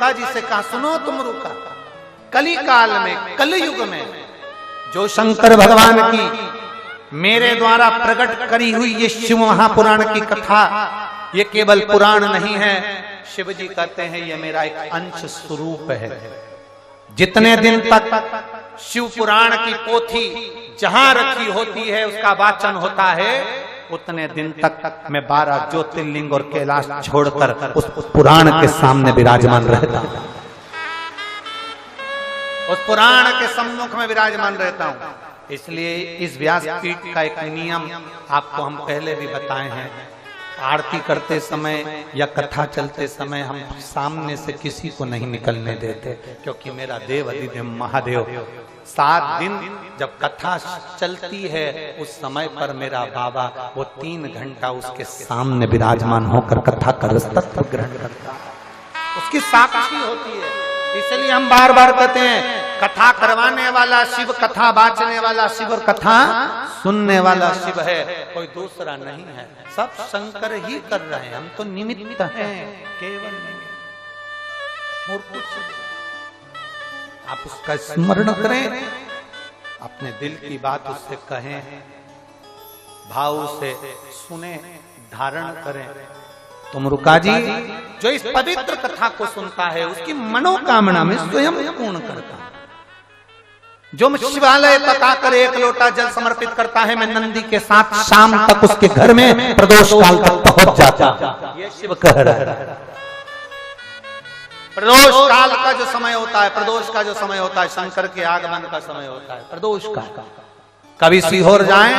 तमरुका जी से कहा, सुनो तमरुका, कली काल में, कलयुग में जो शंकर भगवान की मेरे द्वारा प्रकट करी हुई ये शिव महापुराण की कथा, ये केवल पुराण नहीं है। शिव जी कहते हैं ये मेरा एक अंश स्वरूप है। जितने दिन तक शिव पुराण की पोथी जहां रखी होती है, उसका वाचन होता है, उतने दिन तक मैं 12 ज्योतिर्लिंग और कैलाश छोड़कर उस पुराण के सामने विराजमान रहता हूं, उस पुराण के सम्मुख में विराजमान रहता हूं। इसलिए इस व्यासपीठ का एक नियम आपको हम पहले भी बताए हैं, आरती करते समय या कथा चलते समय हम सामने से किसी को नहीं निकलने देते, क्योंकि मेरा देव अधिदेव महादेव 7 दिन जब कथा चलती है उस समय पर मेरा बाबा वो 3 घंटा उसके सामने विराजमान होकर कथा का रसतत्व ग्रहण करता है, उसकी साक्षी होती है। इसलिए हम बार बार कहते हैं कथा करवाने वाला शिव, कथा बांचने वाला शिव और कथा सुनने वाला शिव है, कोई दूसरा नहीं है। सब शंकर ही कर रहे हैं, हम तो निमित्त हैं, केवल नहीं और कुछ नहीं। आप उसका स्मरण करें, अपने दिल की बात उससे कहें, भाव से सुने, धारण करें। तमरुका जी जो इस पवित्र कथा को सुनता है उसकी मनोकामना में स्वयं पूर्ण करता है। जो शिवालय तक आकर 1 लोटा जल समर्पित करता है, मैं नंदी के साथ शाम तक उसके घर में प्रदोष काल तक पहुंच जाता। ये शिव कह रहा है। प्रदोष काल का जो समय होता है, प्रदोष का जो समय होता है, शंकर के आगमन का समय होता है प्रदोष का। कभी सीहोर जाएं,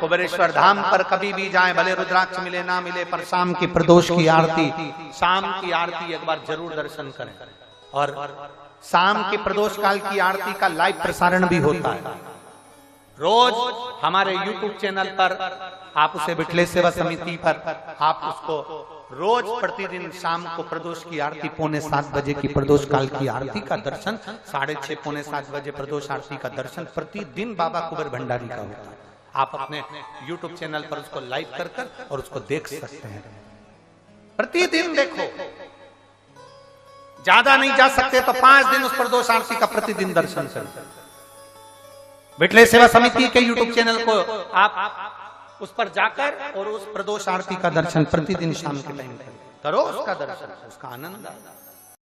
कुबेरेश्वर धाम पर कभी भी जाएं, भले रुद्राक्ष मिले ना मिले, पर शाम की प्रदोष की आरती, शाम की आरती एक बार जरूर दर्शन करें। और शाम की प्रदोष काल की आरती का लाइव प्रसारण भी होता है रोज हमारे YouTube चैनल पर। आप उसे बिठले सेवा समिति पर आप उसको रोज प्रतिदिन शाम को प्रदोष की आरती 6:45 बजे की प्रदोष काल की आरती का दर्शन, 6:30 पौने 7 बजे प्रदोष आरती का दर्शन प्रतिदिन बाबा कुबेर भंडारी का होता है। आप अपने YouTube चैनल पर उसको लाइव कर और उसको देख सकते हैं। प्रतिदिन देखो, ज्यादा नहीं जा सकते तो 5 दिन उस प्रदोष आरती का प्रतिदिन दर्शन करें। बिठले सेवा समिति के YouTube चैनल को आप उस पर जाकर और उस प्रदोष आरती का दर्शन प्रतिदिन शाम के टाइम करो, उसका दर्शन, उसका आनंद आएगा।